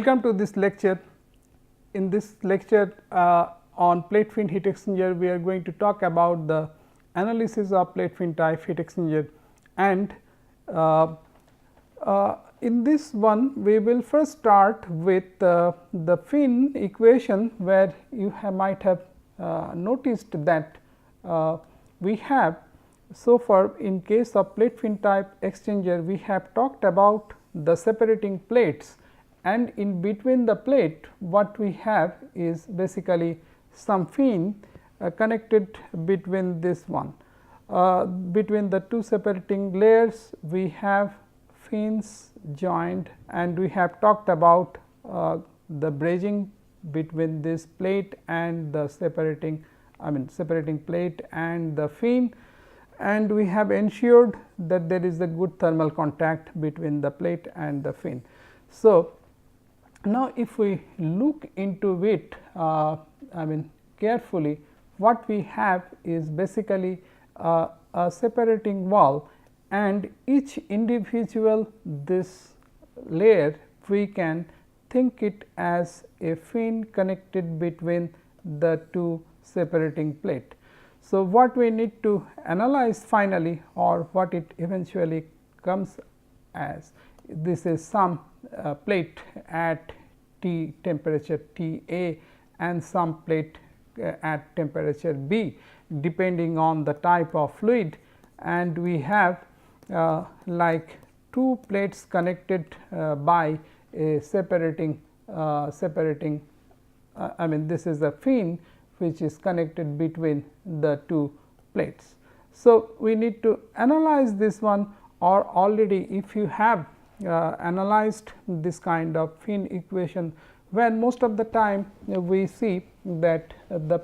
Welcome to this lecture. In this lecture on plate fin heat exchanger, we are going to talk about the analysis of plate fin type heat exchanger, and in this one we will first start with the fin equation, where you might have noticed that we have so far in case of plate fin type exchanger, we have talked about the separating plates, and in between the plate what we have is basically some fin connected between this one. Between the two separating layers we have fins joined, and we have talked about the bridging between this plate and the separating plate and the fin, and we have ensured that there is a good thermal contact between the plate and the fin. So, now if we look into it carefully, what we have is basically a separating wall, and each individual this layer we can think it as a fin connected between the two separating plate. So, what we need to analyze finally, or what it eventually comes as, this is some plate at T temperature T A and some plate at temperature B, depending on the type of fluid, and we have like two plates connected by a separating this is a fin which is connected between the two plates. So, we need to analyze this one, or already if you have analyzed this kind of fin equation, when most of the time we see that the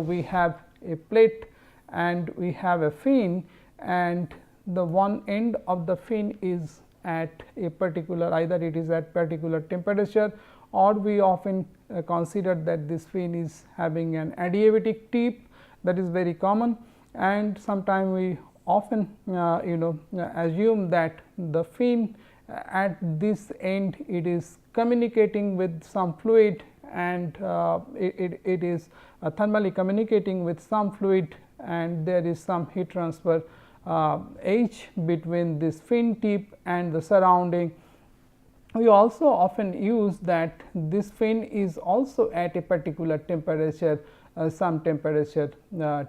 we have a plate and we have a fin, and the one end of the fin is at a particular, either it is at particular temperature, or we often consider that this fin is having an adiabatic tip, that is very common, and sometimes we often assume that the fin at this end it is communicating with some fluid, and it is thermally communicating with some fluid, and there is some heat transfer H between this fin tip and the surrounding. We also often use that this fin is also at a particular temperature, some temperature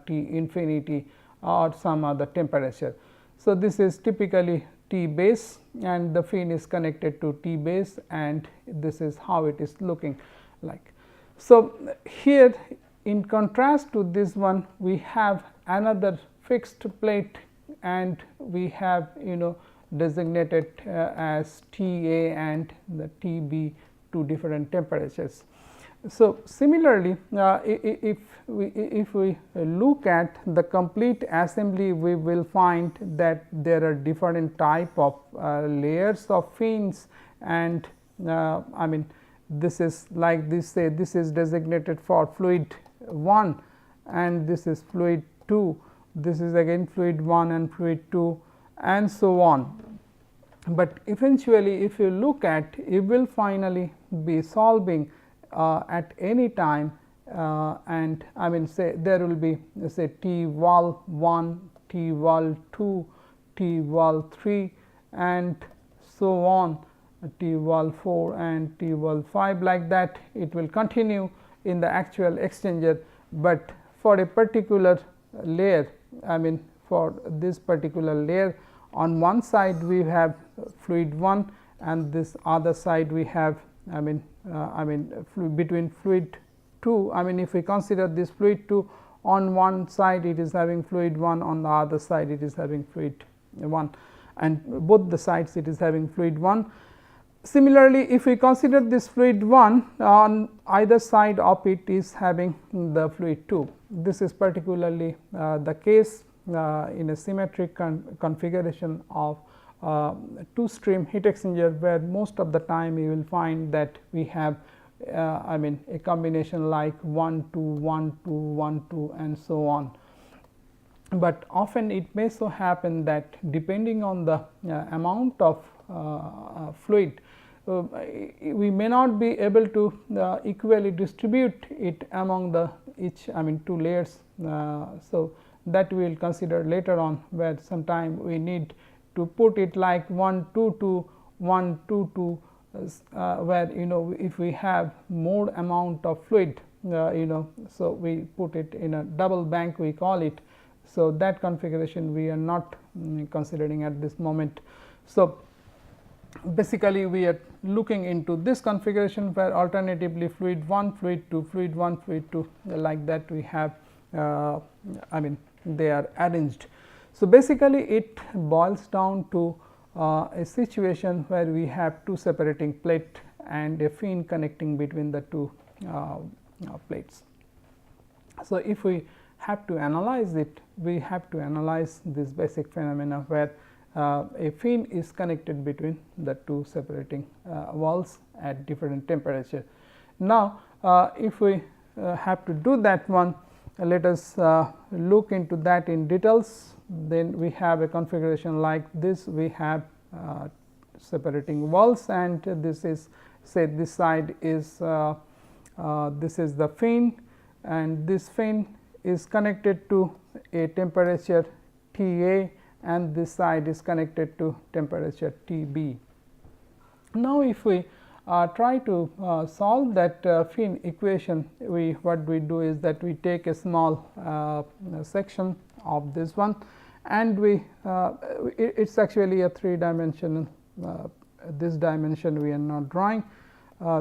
T infinity or some other temperature. So, this is typically T base, and the fin is connected to T base, and this is how it is looking like. So, here in contrast to this one, we have another fixed plate, and we have designated as T A and the T B, two different temperatures. So, similarly, if we look at the complete assembly, we will find that there are different type of layers of fins, and this is like this, say this is designated for fluid 1 and this is fluid 2, this is again fluid 1 and fluid 2 and so on. But eventually if you look at, you will finally be solving at any time, and say there will be say T wall 1, T wall 2, T wall 3 and so on, T wall 4 and T wall 5, like that it will continue in the actual exchanger. But for a particular layer, for this particular layer, on one side we have fluid 1 and this other side we have between fluid 2. If we consider this fluid 2, on one side it is having fluid 1, on the other side it is having fluid 1, and both the sides it is having fluid 1. Similarly, if we consider this fluid 1, on either side of it is having the fluid 2. This is particularly the case in a symmetric configuration of two stream heat exchanger, where most of the time you will find that we have a combination like 1 2 1 2 1 2 and so on. But often it may so happen that depending on the amount of fluid, we may not be able to equally distribute it among the each two layers. So, that we will consider later on, where sometime we need to put it like 1 2 2 1 2 2, where if we have more amount of fluid, so we put it in a double bank, we call it. So, that configuration we are not considering at this moment. So, basically we are looking into this configuration, where alternatively fluid 1, fluid 2, fluid 1, fluid 2, like that we have they are arranged. So, basically it boils down to a situation where we have two separating plate and a fin connecting between the two plates. So, if we have to analyze it, we have to analyze this basic phenomena, where a fin is connected between the two separating walls at different temperature. Now, if we have to do that one, let us look into that in details. Then we have a configuration like this. We have separating walls, and this is, say, this side is this is the fin, and this fin is connected to a temperature T A, and this side is connected to temperature T B. Now, if we try to solve that fin equation, what we do is that we take a small section of this one, and it is actually a 3-dimensional. This dimension we are not drawing.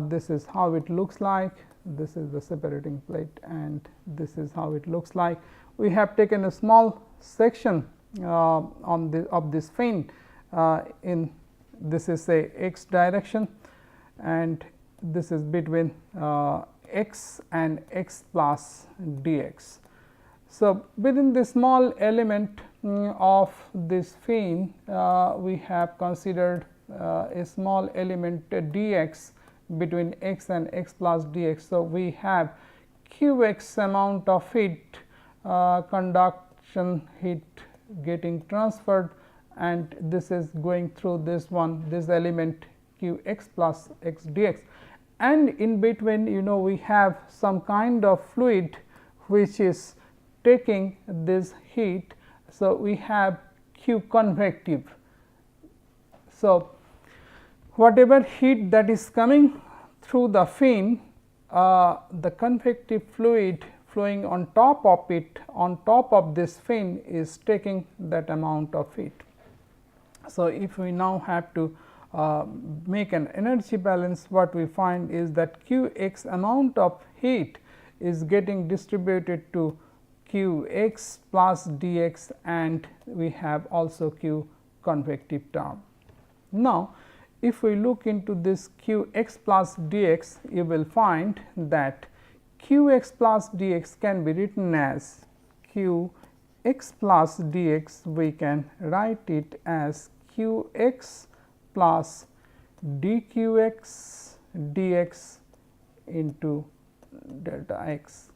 This is how it looks like. This is the separating plate, and this is how it looks like. We have taken a small section of this fin in this is a x direction, and this is between x and x plus dx. So, within the small element of this fin, we have considered a small element dx between x and x plus dx. So, we have qx amount of heat, conduction heat getting transferred, and this is going through this element q x plus x dx, and in between we have some kind of fluid which is taking this heat. So, we have q convective. So, whatever heat that is coming through the fin, the convective fluid flowing on top of it, on top of this fin, is taking that amount of heat. So, if we now have to make an energy balance, what we find is that q x amount of heat is getting distributed to q x plus dx, and we have also q convective term. Now, if we look into this q x plus dx, you will find that q x plus dx can be written as q x plus dx. We can write it as q x plus dqx dx into delta x.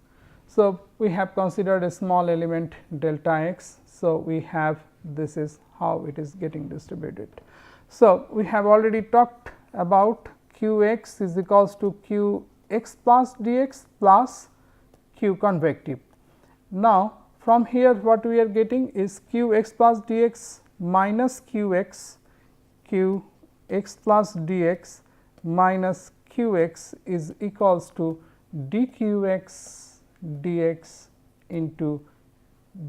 So, we have considered a small element delta x. So, we have this is how it is getting distributed. So, we have already talked about q x is equals to q x plus dx plus q convective. Now, from here what we are getting is q x plus dx minus q x plus dx minus q x is equals to dqx dx into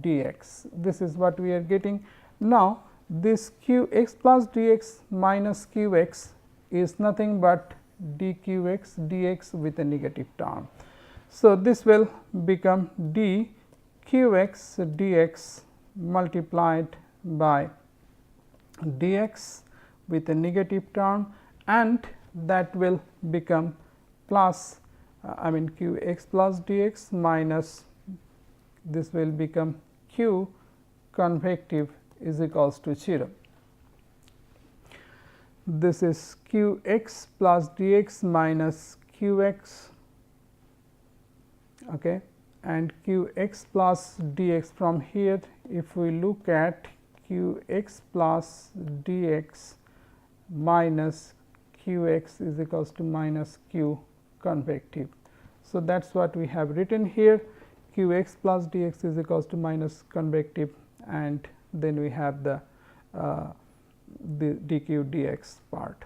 dx. This is what we are getting. Now, this q x plus dx minus q x is nothing but dqx dx with a negative term. So, this will become dqx dx multiplied by dx with a negative term, and that will become plus q x plus dx minus this will become q convective is equals to 0. This is q x plus dx minus q x, okay, and q x plus dx. From here, if we look at q x plus dx minus q x is equals to minus q convective. So, that is what we have written here, q x plus d x is equals to minus convective, and then we have the dq dx part.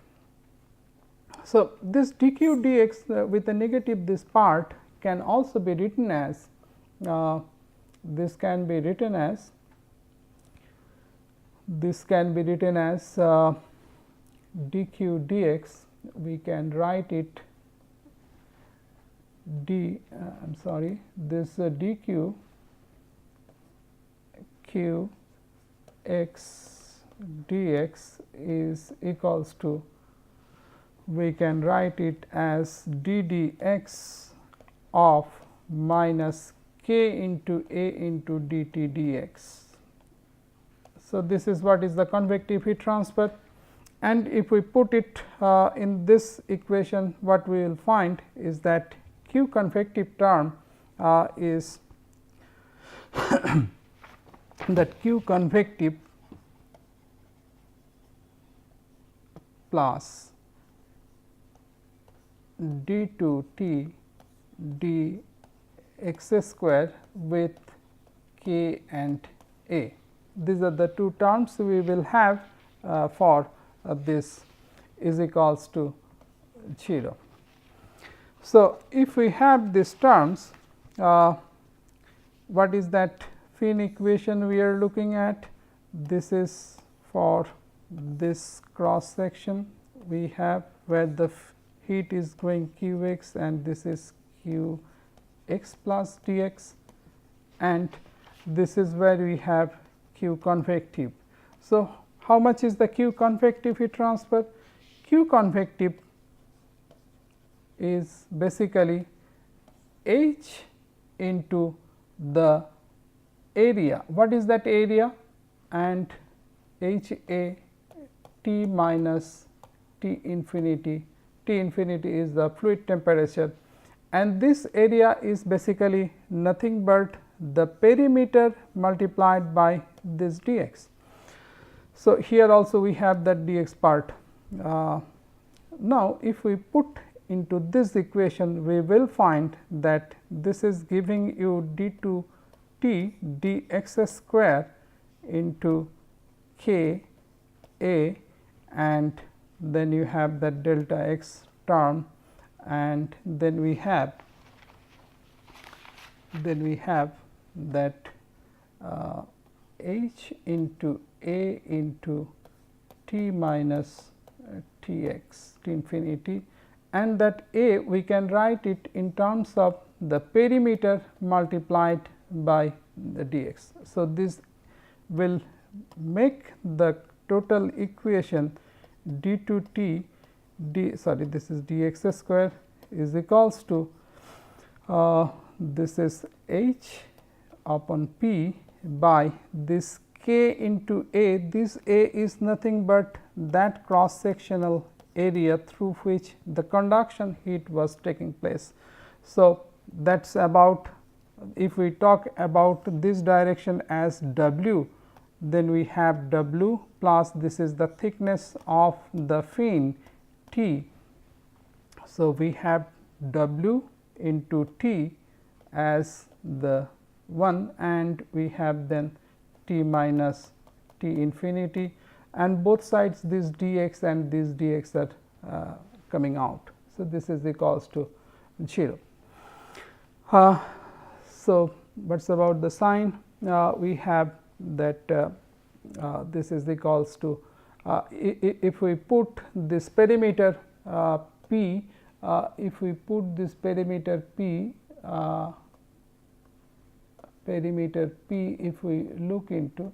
So, this dq dx with a negative this part can also be written as this can be written as dq dx. We can write it this dq q x dx is equals to, we can write it as d dx of minus k into a into dt dx. So, this is what is the convective heat transfer, and if we put it in this equation, what we will find is that q convective term is that q convective plus d 2 t d x square with k and a. These are the two terms we will have for this is equals to 0. So, if we have these terms, what is that Finn equation we are looking at? This is for this cross section we have where the heat is going q x and this is q x plus d x, and this is where we have q convective. So, how much is the q convective heat transfer? Q convective is basically h into the area. What is that area? And h a T minus T infinity. T infinity is the fluid temperature, and this area is basically nothing but the perimeter multiplied by this dx. So, here also we have that dx part. Now, if we put into this equation, we will find that this is giving you d 2 t dx square into k a, and then you have that delta x term, and then we have that h into a into t minus t x t infinity, and that a we can write it in terms of the perimeter multiplied by the dx. So, this will make the total equation d 2 t this is dx square is equals to this is h upon p by this k into a. This a is nothing but that cross sectional area through which the conduction heat was taking place. So, that is about, if we talk about this direction as w, then we have w plus this is the thickness of the fin t. So, we have w into t as the one, and we have then t minus t infinity, and both sides this dx and this dx are coming out. So, this is equals to 0. So, what is about the sign? We have that this is equals to if we put this perimeter p, if we put this perimeter p, if we look into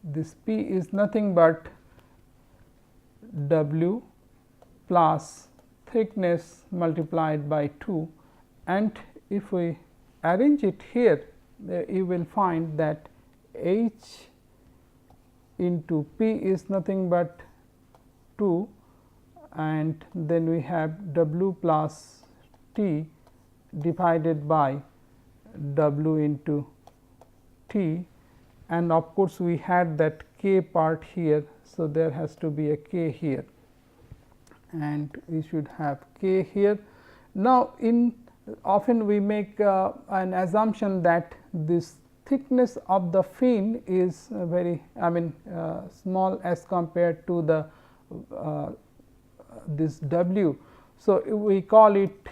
this, p is nothing but w plus thickness multiplied by 2, and if we arrange it here, you will find that h into p is nothing but 2, and then we have w plus t divided by w into t, and of course, we had that k part here. So, there has to be a k here and we should have k here. Now, in often we make an assumption that this thickness of the fin is very small as compared to the this w. So, we call it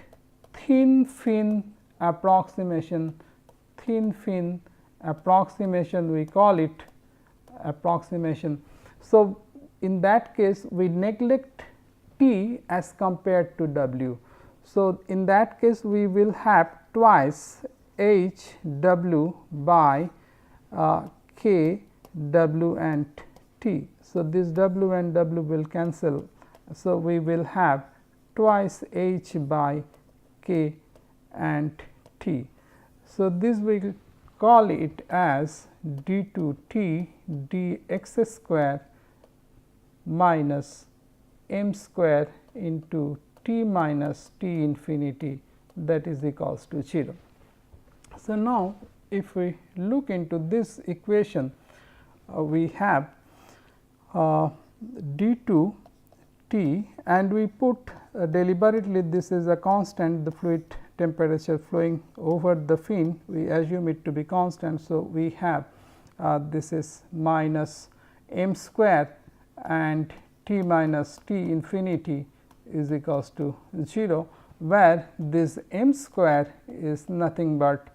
thin fin approximation, thin fin approximation, we call it approximation. So, in that case we neglect t as compared to w. So, in that case we will have twice h w by k w and t. So, this w and w will cancel. So, we will have twice h by k and t. So, this we will call it as d2t dx square minus m square into t minus t infinity, that is equals to 0. So, now if we look into this equation, we have d2 t and we put deliberately this is a constant, the fluid temperature flowing over the fin, we assume it to be constant. So, we have this is minus m square and t minus t infinity is equals to 0, where this m square is nothing but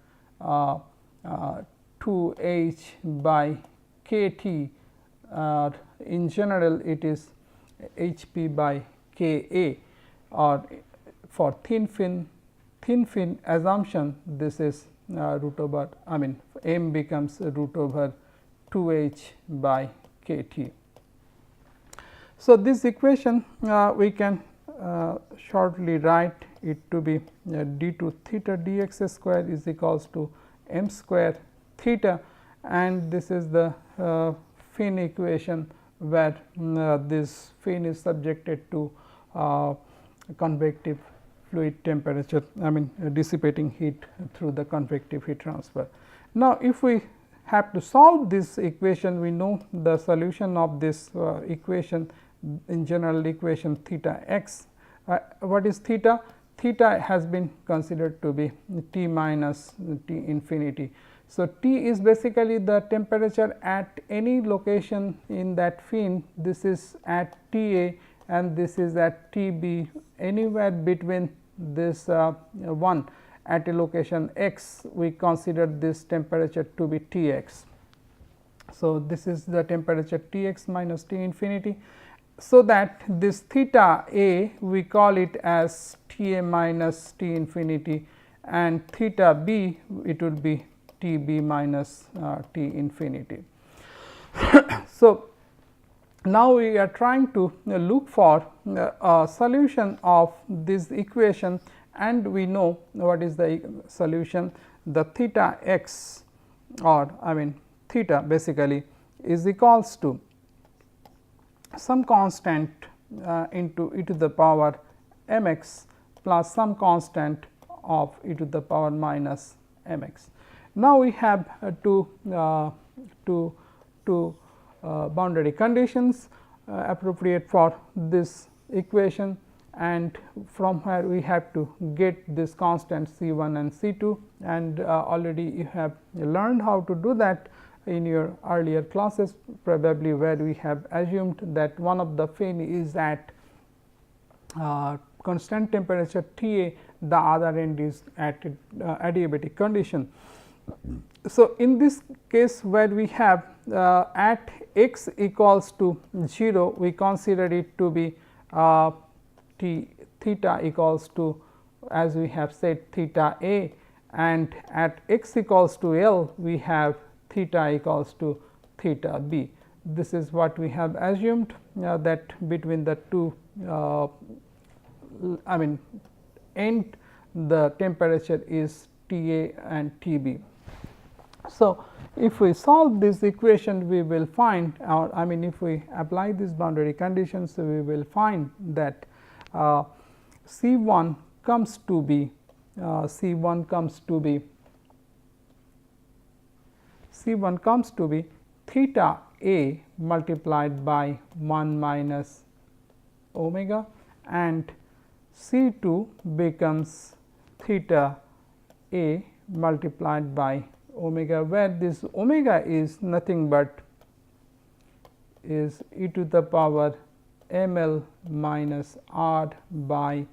2 h by k t, in general it is h p by k a, or for thin fin assumption this is root over m becomes root over 2 h by k t. So, this equation we can shortly write it to be d2 theta dx square is equals to m square theta, and this is the fin equation where this fin is subjected to convective fluid temperature, dissipating heat through the convective heat transfer. Now, if we have to solve this equation, we know the solution of this equation, in general equation theta x. What is theta? Theta has been considered to be t minus t infinity. So, t is basically the temperature at any location in that fin. This is at T a and this is at T b, anywhere between this one at a location x, we consider this temperature to be T x. So, this is the temperature T x minus T infinity. So, that this theta a we call it as T a minus T infinity, and theta b it would be T b minus T infinity. So, now we are trying to look for a solution of this equation, and we know what is the solution. The theta x, or theta basically is equals to some constant into e to the power m x plus some constant of e to the power minus m x. Now, we have two boundary conditions appropriate for this equation, and from where we have to get this constant C 1 and C 2, and already you have learned how to do that in your earlier classes, probably, where we have assumed that one of the fin is at constant temperature T a, the other end is at adiabatic condition. So, in this case where we have at x equals to 0, we consider it to be theta equals to, as we have said, theta a, and at x equals to L we have theta equals to theta b. This is what we have assumed, that between the two end the temperature is T a and T b. So, if we solve this equation, we will find, or if we apply these boundary conditions, we will find that C 1 comes to be C 1 comes to be theta a multiplied by 1 minus omega, and C 2 becomes theta a multiplied by omega, where this omega is nothing but is e to the power m l minus r by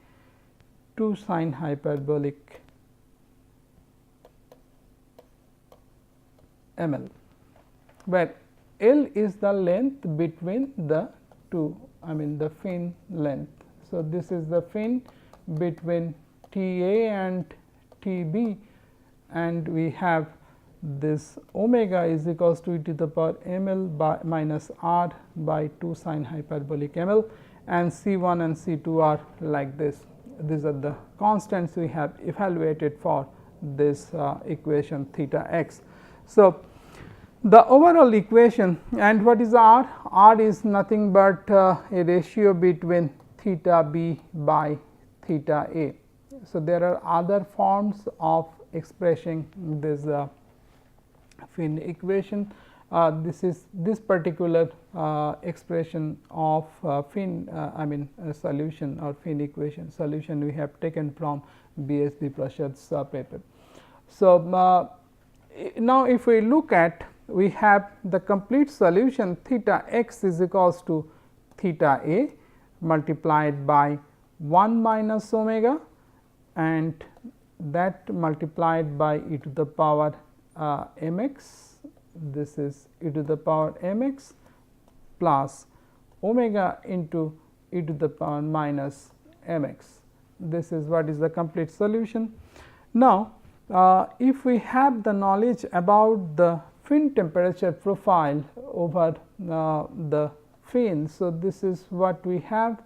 2 sin hyperbolic m l, where L is the length between the two, I mean the fin length. So, this is the fin between T A and T B, and we have this omega is equals to e to the power m l by minus r by 2 sin hyperbolic m l, and C 1 and C 2 are like this. These are the constants we have evaluated for this equation theta x. So, the overall equation, and what is r? R is nothing but a ratio between theta b by theta a. So, there are other forms of expressing this fin equation. This particular expression of fin I mean solution or fin equation solution we have taken from B.S.B. Prasad's paper. So, now if we look at, we have the complete solution theta x is equals to theta a multiplied by 1 minus omega, and that multiplied by e to the power m x, this is e to the power m x plus omega into e to the power minus m x. This is what is the complete solution. Now, if we have the knowledge about the fin temperature profile over the fin. So, this is what we have,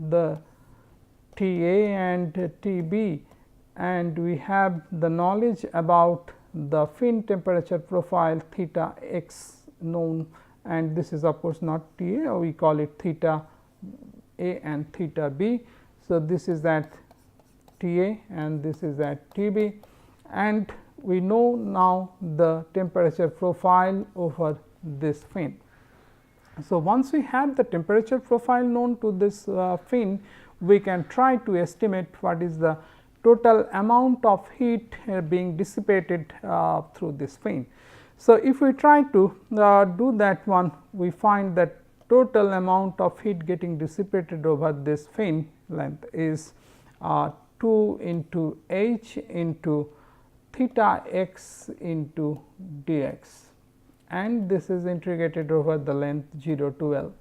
the T A and T B, and we have the knowledge about the fin temperature profile theta x known, and this is of course not T A, we call it theta A and theta B. So, this is at T A and this is at T B, and we know now the temperature profile over this fin. So, once we have the temperature profile known to this fin, we can try to estimate what is the total amount of heat being dissipated through this fin. So, if we try to do that one, we find that total amount of heat getting dissipated over this fin length is 2 into h into theta x into dx, and this is integrated over the length 0 to L.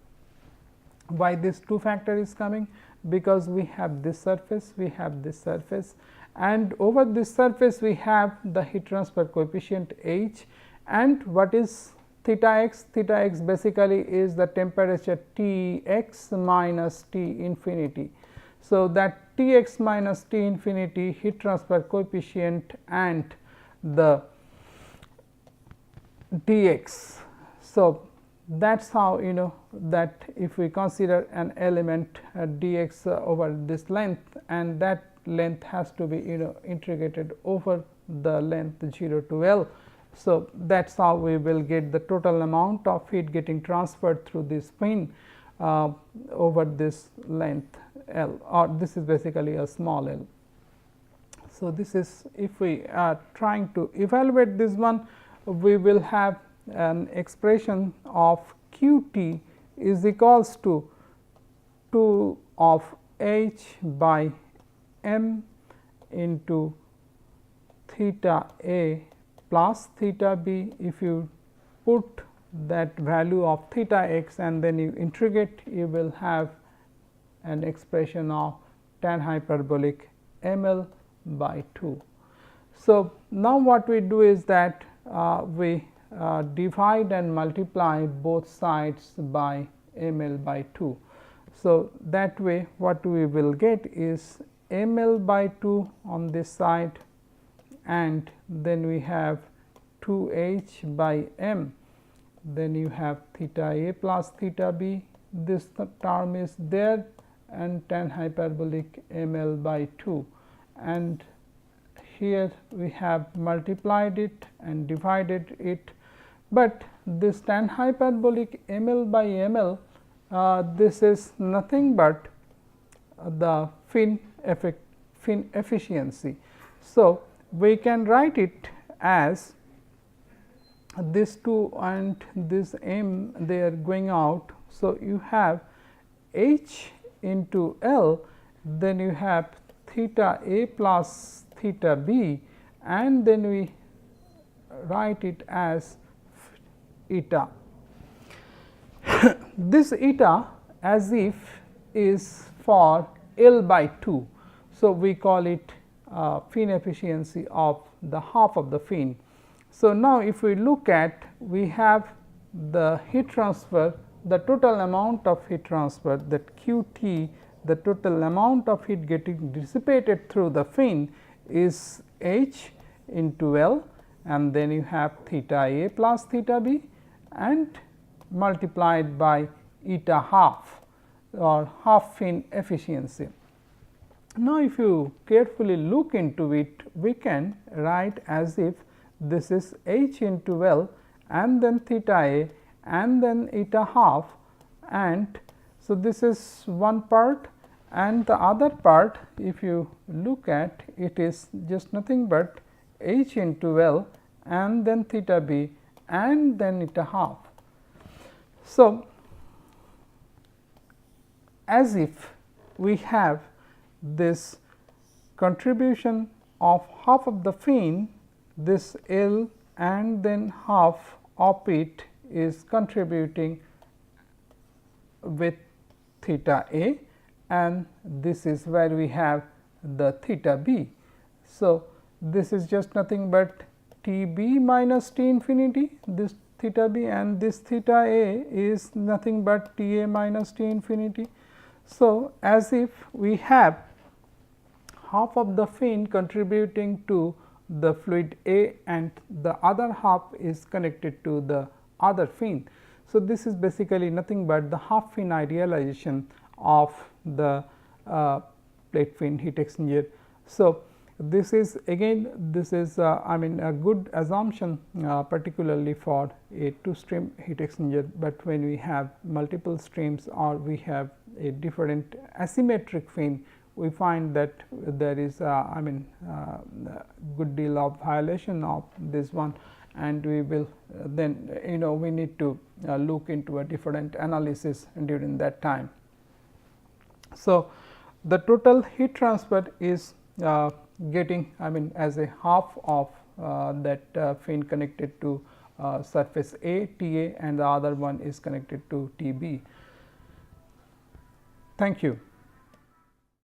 Why this 2 factor is coming? Because we have this surface, we have this surface, and over this surface we have the heat transfer coefficient h, and what is theta x? Theta x basically is the temperature T x minus T infinity. So, that T x minus T infinity heat transfer coefficient and the dx. So, that is how you know that if we consider an element dx over this length, and that length has to be integrated over the length 0 to L. So, that is how we will get the total amount of heat getting transferred through this fin over this length L, or this is basically a small l. So, this is, if we are trying to evaluate this one, we will have an expression of q t is equals to 2 of h by m into theta a plus theta b. If you put that value of theta x and then you integrate, you will have an expression of tan hyperbolic m l by 2. So, now what we do is that we divide and multiply both sides by m l by 2. So, that way what we will get is m l by 2 on this side, and then we have 2 h by m, then you have theta a plus theta b, this term is there, and tan hyperbolic m l by 2, and here we have multiplied it and divided it. but this tan hyperbolic ml by ml, this is nothing but the fin efficiency. So, we can write it as this 2 and this m, they are going out. So, you have h into L, then you have theta a plus theta b, and then we write it as eta. This eta as if is for L by 2. So, we call it fin efficiency of the half of the fin. So, now if we look at, we have the heat transfer, the total amount of heat transfer, that q t, the total amount of heat getting dissipated through the fin is h into L, and then you have theta a plus theta b and multiplied by eta half or half fin efficiency. Now, if you carefully look into it, we can write as if this is h into L and then theta a and then eta half, and so this is one part, and the other part if you look at, it is just nothing but h into L and then theta b and then eta half. So, as if we have this contribution of half of the fin, this L and then half of it is contributing with theta a, and this is where we have the theta b. So, this is just nothing but T b minus T infinity, this theta b, and this theta a is nothing but T a minus T infinity. So, as if we have half of the fin contributing to the fluid A and the other half is connected to the other fin. So, this is basically nothing but the half fin idealization of the plate fin heat exchanger. So, this is again, this is I mean a good assumption particularly for a 2-stream heat exchanger, but when we have multiple streams or we have a different asymmetric fin, we find that there is I mean good deal of violation of this one, and we will then we need to look into a different analysis during that time. So, the total heat transfer is getting I mean as a half of that fin connected to surface A T A, and the other one is connected to T B. Thank you.